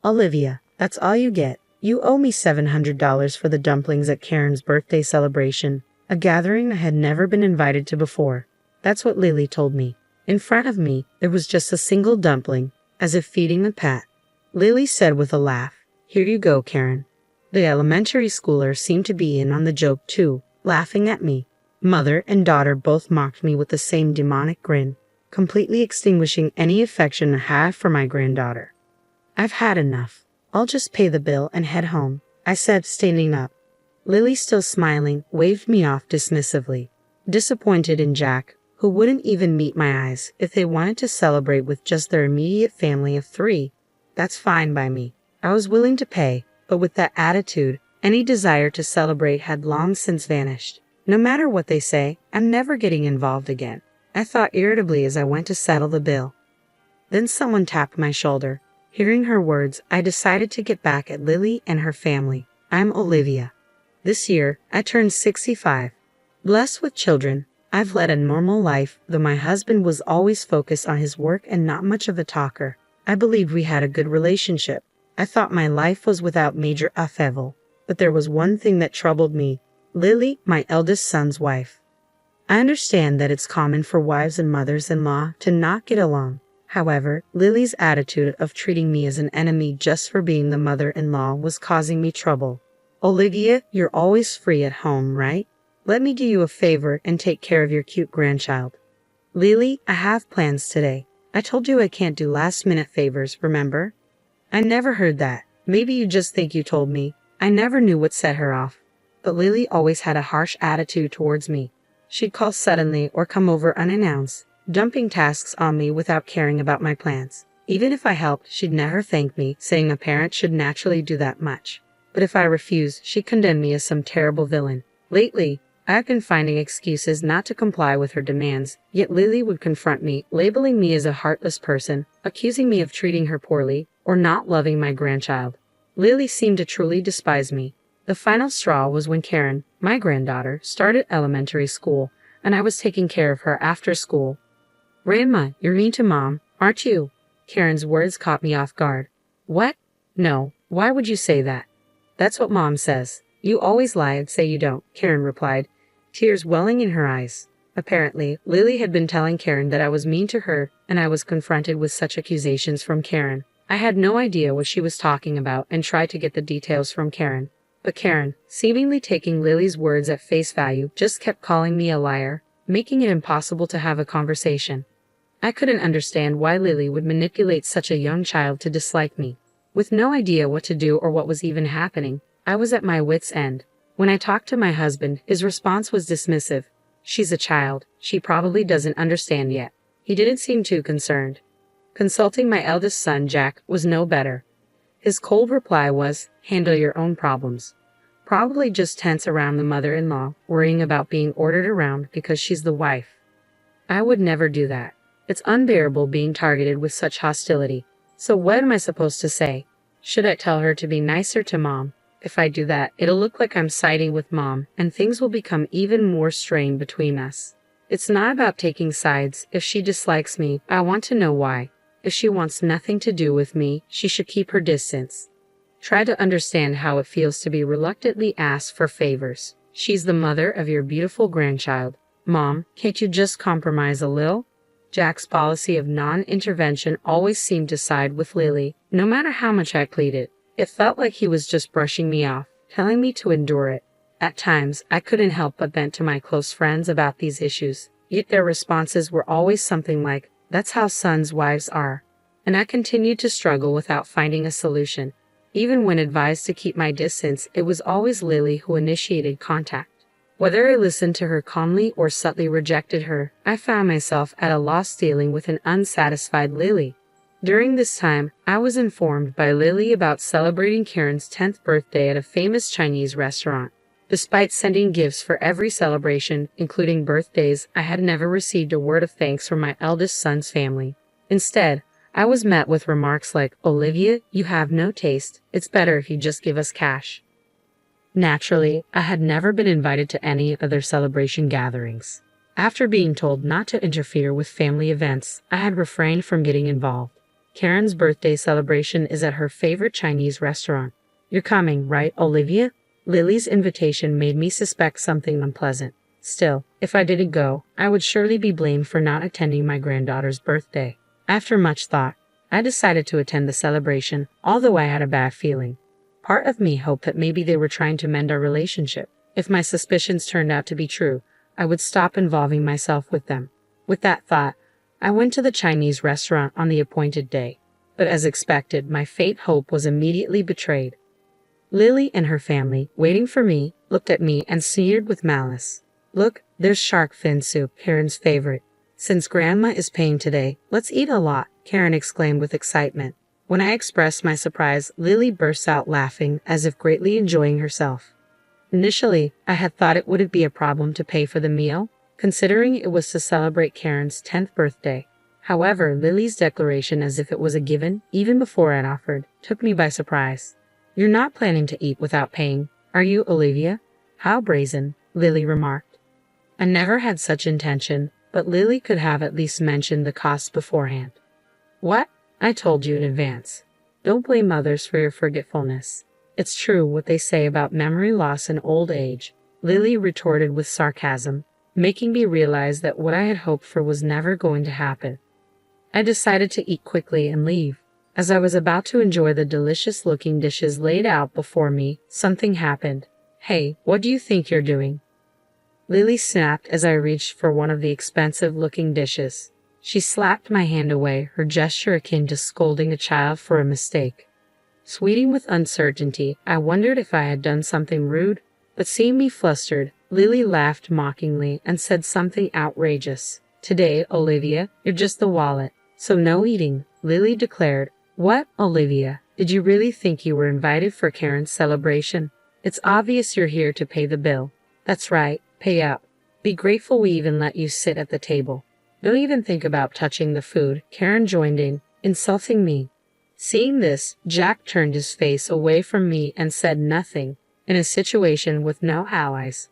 Olivia, that's all you get. You owe me $700 for the dumplings at Karen's birthday celebration, a gathering I had never been invited to before. That's what Lily told me. In front of me, there was just a single dumpling, as if feeding a pet. Lily said with a laugh, "Here you go, Karen." The elementary schooler seemed to be in on the joke too, laughing at me. Mother and daughter both mocked me with the same demonic grin, completely extinguishing any affection I had for my granddaughter. "I've had enough. I'll just pay the bill and head home," I said, standing up. Lily, still smiling, waved me off dismissively. Disappointed in Jack, who wouldn't even meet my eyes if they wanted to celebrate with just their immediate family of 3. That's fine by me. I was willing to pay, but with that attitude, any desire to celebrate had long since vanished. No matter what they say, I'm never getting involved again, I thought irritably as I went to settle the bill. Then someone tapped my shoulder. Hearing her words, I decided to get back at Lily and her family. I'm Olivia. This year, I turned 65. Blessed with children, I've led a normal life, though my husband was always focused on his work and not much of a talker. I believed we had a good relationship. I thought my life was without major upheaval. But there was one thing that troubled me. Lily, my eldest son's wife. I understand that it's common for wives and mothers-in-law to not get along. However, Lily's attitude of treating me as an enemy just for being the mother-in-law was causing me trouble. "Olivia, you're always free at home, right? Let me do you a favor and take care of your cute grandchild." "Lily, I have plans today. I told you I can't do last-minute favors, remember?" "I never heard that. Maybe you just think you told me." I never knew what set her off. But Lily always had a harsh attitude towards me. She'd call suddenly or come over unannounced, dumping tasks on me without caring about my plans. Even if I helped, she'd never thank me, saying a parent should naturally do that much. But if I refused, she condemned me as some terrible villain. Lately, I've been finding excuses not to comply with her demands, yet Lily would confront me, labeling me as a heartless person, accusing me of treating her poorly, or not loving my grandchild. Lily seemed to truly despise me. The final straw was when Karen, my granddaughter, started elementary school, and I was taking care of her after school. "Grandma, you're mean to Mom, aren't you?" Karen's words caught me off guard. "What? No, why would you say that?" "That's what Mom says. You always lie and say you don't," Karen replied, tears welling in her eyes. Apparently, Lily had been telling Karen that I was mean to her, and I was confronted with such accusations from Karen. I had no idea what she was talking about and tried to get the details from Karen. But Karen, seemingly taking Lily's words at face value, just kept calling me a liar, making it impossible to have a conversation. I couldn't understand why Lily would manipulate such a young child to dislike me. With no idea what to do or what was even happening, I was at my wit's end. When I talked to my husband, his response was dismissive. "She's a child. She probably doesn't understand yet." He didn't seem too concerned. Consulting my eldest son, Jack, was no better. His cold reply was, "Handle your own problems." Probably just tense around the mother-in-law, worrying about being ordered around because she's the wife. I would never do that. It's unbearable being targeted with such hostility. So what am I supposed to say? Should I tell her to be nicer to Mom? If I do that, it'll look like I'm siding with Mom, and things will become even more strained between us. It's not about taking sides. If she dislikes me, I want to know why. If she wants nothing to do with me, she should keep her distance. Try to understand how it feels to be reluctantly asked for favors. She's the mother of your beautiful grandchild. Mom, can't you just compromise a little? Jack's policy of non-intervention always seemed to side with Lily, no matter how much I pleaded. It felt like he was just brushing me off, telling me to endure it. At times, I couldn't help but vent to my close friends about these issues, yet their responses were always something like, "That's how sons' wives are." And I continued to struggle without finding a solution. Even when advised to keep my distance, it was always Lily who initiated contact. Whether I listened to her calmly or subtly rejected her, I found myself at a loss dealing with an unsatisfied Lily. During this time, I was informed by Lily about celebrating Karen's 10th birthday at a famous Chinese restaurant. Despite sending gifts for every celebration, including birthdays, I had never received a word of thanks from my eldest son's family. Instead, I was met with remarks like, "Olivia, you have no taste. It's better if you just give us cash." Naturally, I had never been invited to any of their celebration gatherings. After being told not to interfere with family events, I had refrained from getting involved. Karen's birthday celebration is at her favorite Chinese restaurant. You're coming, right, Olivia? Lily's invitation made me suspect something unpleasant. Still, if I didn't go, I would surely be blamed for not attending my granddaughter's birthday. After much thought, I decided to attend the celebration, although I had a bad feeling. Part of me hoped that maybe they were trying to mend our relationship. If my suspicions turned out to be true, I would stop involving myself with them. With that thought, I went to the Chinese restaurant on the appointed day. But as expected, my faint hope was immediately betrayed. Lily and her family, waiting for me, looked at me and sneered with malice. Look, there's shark fin soup, Karen's favorite. Since Grandma is paying today, let's eat a lot, Karen exclaimed with excitement. When I expressed my surprise, Lily burst out laughing as if greatly enjoying herself. Initially, I had thought it wouldn't be a problem to pay for the meal, considering it was to celebrate Karen's 10th birthday. However, Lily's declaration as if it was a given, even before I'd offered, took me by surprise. You're not planning to eat without paying, are you, Olivia? How brazen, Lily remarked. I never had such intention, but Lily could have at least mentioned the cost beforehand. What? I told you in advance. Don't blame others for your forgetfulness. It's true what they say about memory loss and old age, Lily retorted with sarcasm, making me realize that what I had hoped for was never going to happen. I decided to eat quickly and leave. As I was about to enjoy the delicious-looking dishes laid out before me, something happened. Hey, what do you think you're doing? Lily snapped as I reached for one of the expensive-looking dishes. She slapped my hand away, her gesture akin to scolding a child for a mistake. Sweeting with uncertainty, I wondered if I had done something rude, but seeing me flustered, Lily laughed mockingly and said something outrageous. Today, Olivia, you're just the wallet, so no eating, Lily declared. What, Olivia? Did you really think you were invited for Karen's celebration? It's obvious you're here to pay the bill. That's right, pay up. Be grateful we even let you sit at the table. Don't even think about touching the food, Karen joined in, insulting me. Seeing this, Jack turned his face away from me and said nothing, in a situation with no allies.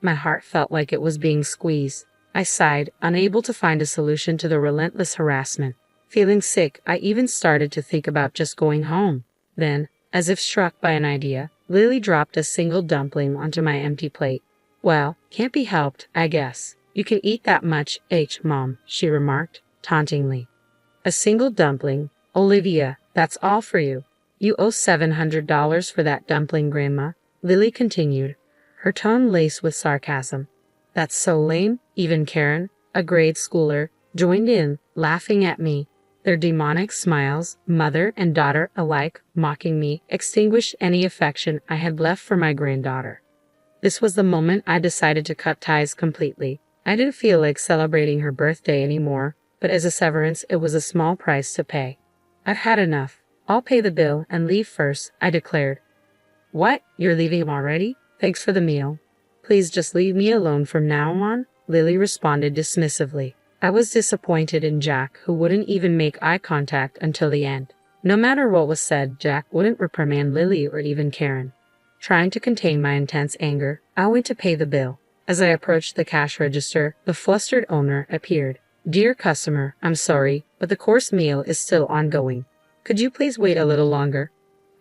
My heart felt like it was being squeezed. I sighed, unable to find a solution to the relentless harassment. Feeling sick, I even started to think about just going home. Then, as if struck by an idea, Lily dropped a single dumpling onto my empty plate. Well, can't be helped, I guess. You can eat that much, Mom, she remarked, tauntingly. A single dumpling? Olivia, that's all for you. You owe $700 for that dumpling, Grandma, Lily continued, her tone laced with sarcasm. That's so lame, even Karen, a grade schooler, joined in, laughing at me. Their demonic smiles, mother and daughter alike, mocking me, extinguished any affection I had left for my granddaughter. This was the moment I decided to cut ties completely. I didn't feel like celebrating her birthday anymore, but as a severance, it was a small price to pay. I've had enough. I'll pay the bill and leave first, I declared. What? You're leaving already? Thanks for the meal. Please just leave me alone from now on, Lily responded dismissively. I was disappointed in Jack, who wouldn't even make eye contact until the end. No matter what was said, Jack wouldn't reprimand Lily or even Karen. Trying to contain my intense anger, I went to pay the bill. As I approached the cash register, the flustered owner appeared. Dear customer, I'm sorry, but the course meal is still ongoing. Could you please wait a little longer?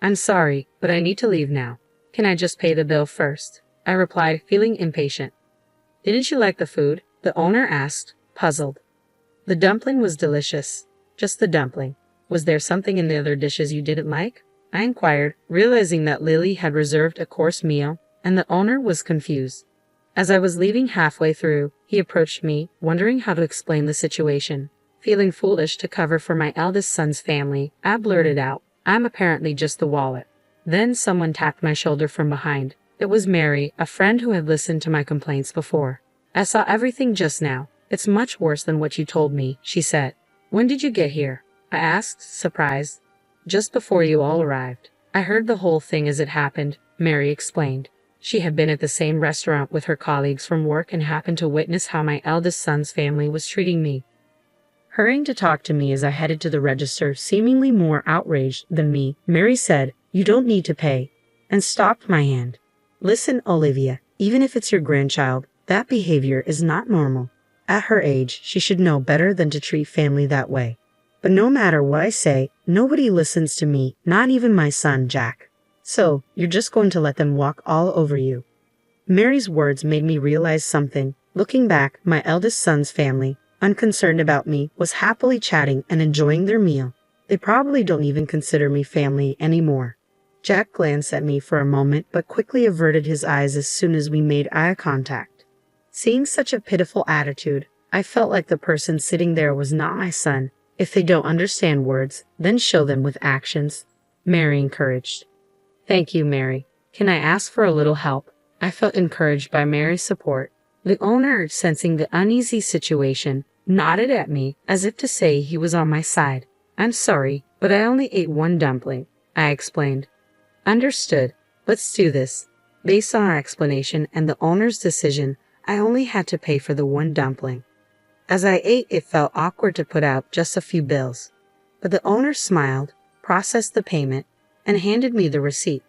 I'm sorry, but I need to leave now. Can I just pay the bill first? I replied, feeling impatient. Didn't you like the food? The owner asked, puzzled. The dumpling was delicious. Just the dumpling. Was there something in the other dishes you didn't like? I inquired, realizing that Lily had reserved a course meal, and the owner was confused. As I was leaving halfway through, he approached me, wondering how to explain the situation. Feeling foolish to cover for my eldest son's family, I blurted out, I'm apparently just the wallet. Then someone tapped my shoulder from behind. It was Mary, a friend who had listened to my complaints before. I saw everything just now. It's much worse than what you told me, she said. When did you get here? I asked, surprised. Just before you all arrived. I heard the whole thing as it happened, Mary explained. She had been at the same restaurant with her colleagues from work and happened to witness how my eldest son's family was treating me. Hurrying to talk to me as I headed to the register, seemingly more outraged than me, Mary said, You don't need to pay, and stopped my hand. Listen, Olivia, even if it's your grandchild, that behavior is not normal. At her age, she should know better than to treat family that way. But no matter what I say, nobody listens to me, not even my son, Jack. So, you're just going to let them walk all over you. Mary's words made me realize something. Looking back, my eldest son's family, unconcerned about me, was happily chatting and enjoying their meal. They probably don't even consider me family anymore. Jack glanced at me for a moment but quickly averted his eyes as soon as we made eye contact. Seeing such a pitiful attitude, I felt like the person sitting there was not my son. If they don't understand words, then show them with actions, Mary encouraged. Thank you, Mary. Can I ask for a little help? I felt encouraged by Mary's support. The owner, sensing the uneasy situation, nodded at me as if to say he was on my side. I'm sorry, but I only ate one dumpling, I explained. Understood. Let's do this. Based on our explanation and the owner's decision, I only had to pay for the one dumpling. As I ate, it felt awkward to put out just a few bills. But the owner smiled, processed the payment, and handed me the receipt.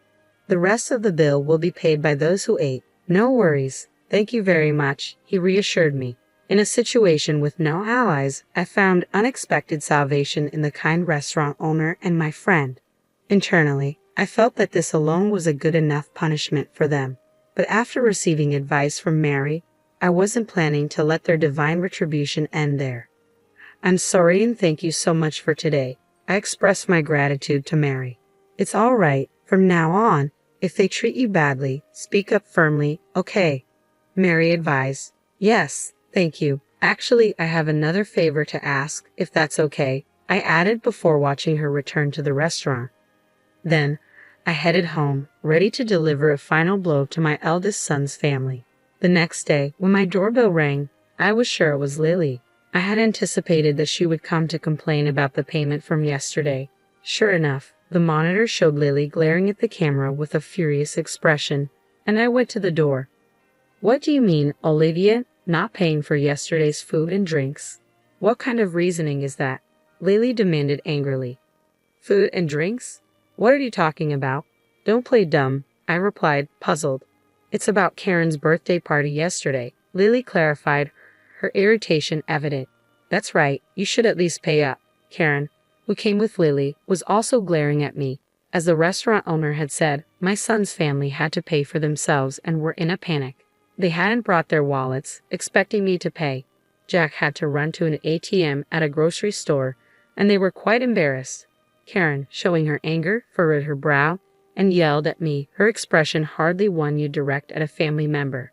The rest of the bill will be paid by those who ate. No worries. Thank you very much, he reassured me. In a situation with no allies, I found unexpected salvation in the kind restaurant owner and my friend. Internally, I felt that this alone was a good enough punishment for them. But after receiving advice from Mary, I wasn't planning to let their divine retribution end there. I'm sorry and thank you so much for today. I expressed my gratitude to Mary. It's all right. From now on, if they treat you badly, speak up firmly, okay? Mary advised. Yes, thank you. Actually, I have another favor to ask, if that's okay, I added before watching her return to the restaurant. Then, I headed home, ready to deliver a final blow to my eldest son's family. The next day, when my doorbell rang, I was sure it was Lily. I had anticipated that she would come to complain about the payment from yesterday. Sure enough, the monitor showed Lily glaring at the camera with a furious expression, and I went to the door. What do you mean, Olivia, not paying for yesterday's food and drinks? What kind of reasoning is that? Lily demanded angrily. Food and drinks? What are you talking about? Don't play dumb, I replied, puzzled. It's about Karen's birthday party yesterday, Lily clarified, her irritation evident. That's right, you should at least pay up. Karen, who came with Lily, was also glaring at me. As the restaurant owner had said, my son's family had to pay for themselves and were in a panic. They hadn't brought their wallets, expecting me to pay. Jack had to run to an ATM at a grocery store, and they were quite embarrassed. Karen, showing her anger, furrowed her brow and yelled at me, her expression hardly one you'd direct at a family member.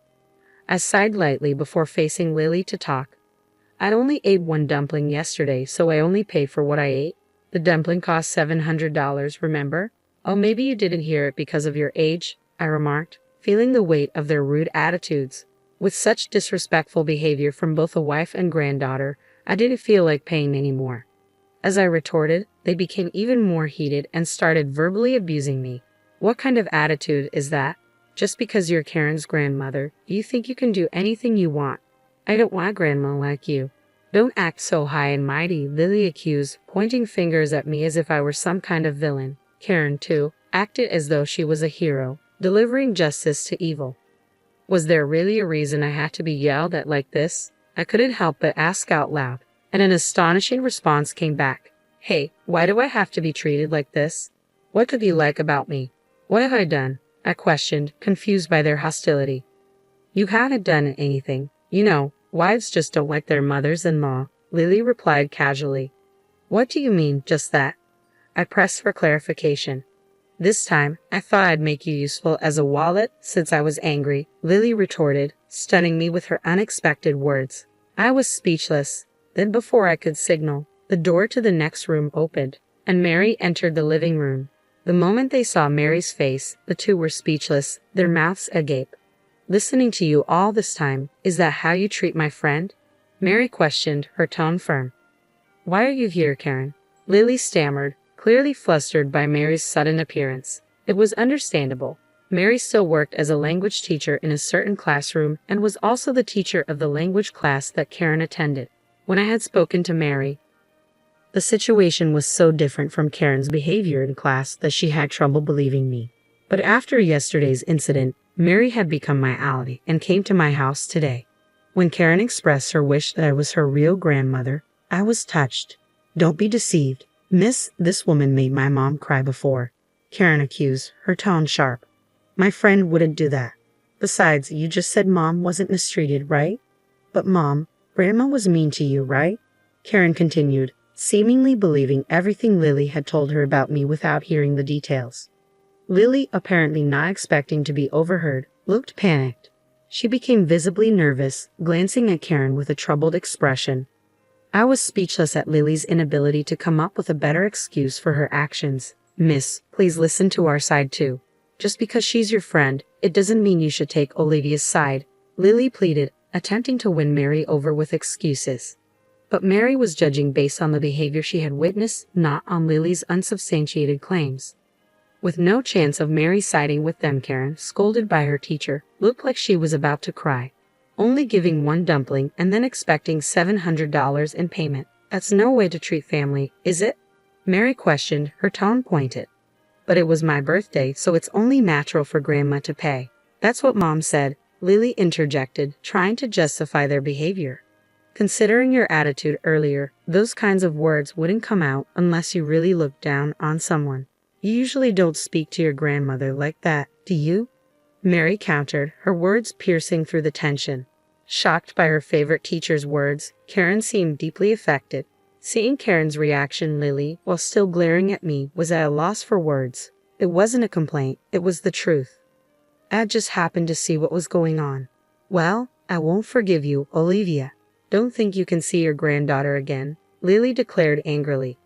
I sighed lightly before facing Lily to talk. I'd only ate one dumpling yesterday, so I only paid for what I ate. The dumpling cost $700, remember? Oh, maybe you didn't hear it because of your age, I remarked, feeling the weight of their rude attitudes. With such disrespectful behavior from both a wife and granddaughter, I didn't feel like paying anymore. As I retorted, they became even more heated and started verbally abusing me. What kind of attitude is that? Just because you're Karen's grandmother, you think you can do anything you want. I don't want a grandma like you. Don't act so high and mighty, Lily accused, pointing fingers at me as if I were some kind of villain. Karen, too, acted as though she was a hero, delivering justice to evil. Was there really a reason I had to be yelled at like this? I couldn't help but ask out loud, and an astonishing response came back. Hey, why do I have to be treated like this? What could you like about me? What have I done? I questioned, confused by their hostility. You haven't done anything. You know, wives just don't like their mothers-in-law, Lily replied casually. What do you mean, just that? I pressed for clarification. This time, I thought I'd make you useful as a wallet since I was angry, Lily retorted, stunning me with her unexpected words. I was speechless. Then before I could signal, the door to the next room opened, and Mary entered the living room. The moment they saw Mary's face, the two were speechless, their mouths agape. Listening to you all this time, is that how you treat my friend? Mary questioned, her tone firm. Why are you here, Karen? Lily stammered, clearly flustered by Mary's sudden appearance. It was understandable. Mary still worked as a language teacher in a certain classroom and was also the teacher of the language class that Karen attended. When I had spoken to Mary, the situation was so different from Karen's behavior in class that she had trouble believing me. But after yesterday's incident, Mary had become my ally and came to my house today. When Karen expressed her wish that I was her real grandmother, I was touched. Don't be deceived. Miss, this woman made my mom cry before. Karen accused, her tone sharp. My friend wouldn't do that. Besides, you just said Mom wasn't mistreated, right? But Mom, Grandma was mean to you, right? Karen continued, seemingly believing everything Lily had told her about me without hearing the details. Lily, apparently not expecting to be overheard, looked panicked. She became visibly nervous, glancing at Karen with a troubled expression. I was speechless at Lily's inability to come up with a better excuse for her actions. Miss, please listen to our side too. Just because she's your friend, it doesn't mean you should take Olivia's side, Lily pleaded, attempting to win Mary over with excuses. But Mary was judging based on the behavior she had witnessed, not on Lily's unsubstantiated claims. With no chance of Mary siding with them, Karen, scolded by her teacher, looked like she was about to cry. Only giving one dumpling and then expecting $700 in payment. That's no way to treat family, is it? Mary questioned, her tone pointed. But it was my birthday, so it's only natural for Grandma to pay. That's what Mom said, Lily interjected, trying to justify their behavior. Considering your attitude earlier, those kinds of words wouldn't come out unless you really looked down on someone. You usually don't speak to your grandmother like that, do you? Mary countered, her words piercing through the tension. Shocked by her favorite teacher's words, Karen seemed deeply affected. Seeing Karen's reaction, Lily, while still glaring at me, was at a loss for words. It wasn't a complaint, it was the truth. I just happened to see what was going on. Well, I won't forgive you, Olivia. Don't think you can see your granddaughter again, Lily declared angrily.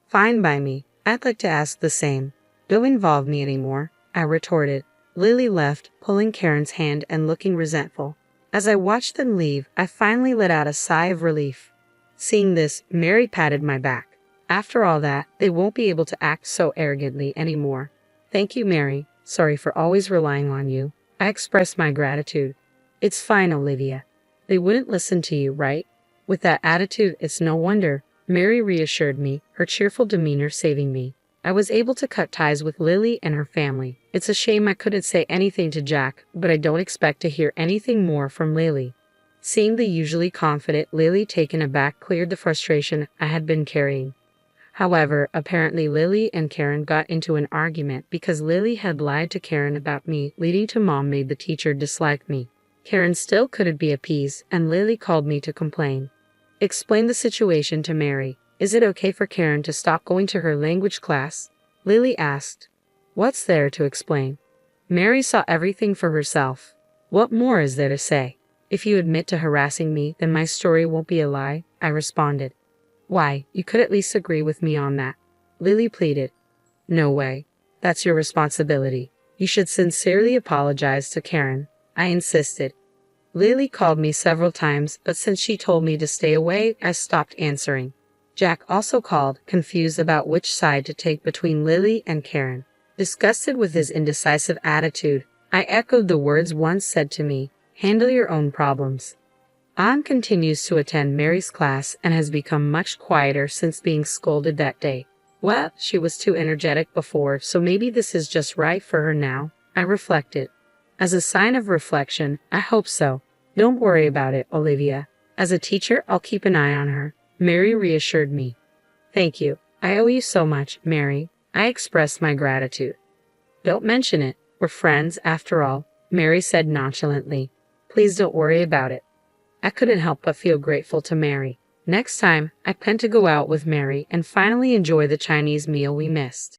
Fine by me. I'd like to ask the same. Don't involve me anymore, I retorted. Lily left, pulling Karen's hand and looking resentful. As I watched them leave, I finally let out a sigh of relief. Seeing this, Mary patted my back. After all that, they won't be able to act so arrogantly anymore. Thank you, Mary. Sorry for always relying on you. I expressed my gratitude. It's fine, Olivia. They wouldn't listen to you, right? With that attitude, it's no wonder. Mary reassured me, her cheerful demeanor saving me. I was able to cut ties with Lily and her family. It's a shame I couldn't say anything to Jack, but I don't expect to hear anything more from Lily. Seeing the usually confident Lily taken aback cleared the frustration I had been carrying. However, apparently Lily and Karen got into an argument because Lily had lied to Karen about me, leading to Mom made the teacher dislike me. Karen still couldn't be appeased, and Lily called me to complain. Explain the situation to Mary. Is it okay for Karen to stop going to her language class? Lily asked. What's there to explain? Mary saw everything for herself. What more is there to say? If you admit to harassing me, then my story won't be a lie, I responded. Why, you could at least agree with me on that. Lily pleaded. No way. That's your responsibility. You should sincerely apologize to Karen, I insisted. Lily called me several times, but since she told me to stay away, I stopped answering. Jack also called, confused about which side to take between Lily and Karen. Disgusted with his indecisive attitude, I echoed the words once said to me, handle your own problems. Anne continues to attend Mary's class and has become much quieter since being scolded that day. Well, she was too energetic before, so maybe this is just right for her now, I reflected. As a sign of reflection, I hope so. Don't worry about it, Olivia. As a teacher, I'll keep an eye on her, Mary reassured me. Thank you. I owe you so much, Mary. I expressed my gratitude. Don't mention it. We're friends, after all, Mary said nonchalantly. Please don't worry about it. I couldn't help but feel grateful to Mary. Next time, I plan to go out with Mary and finally enjoy the Chinese meal we missed.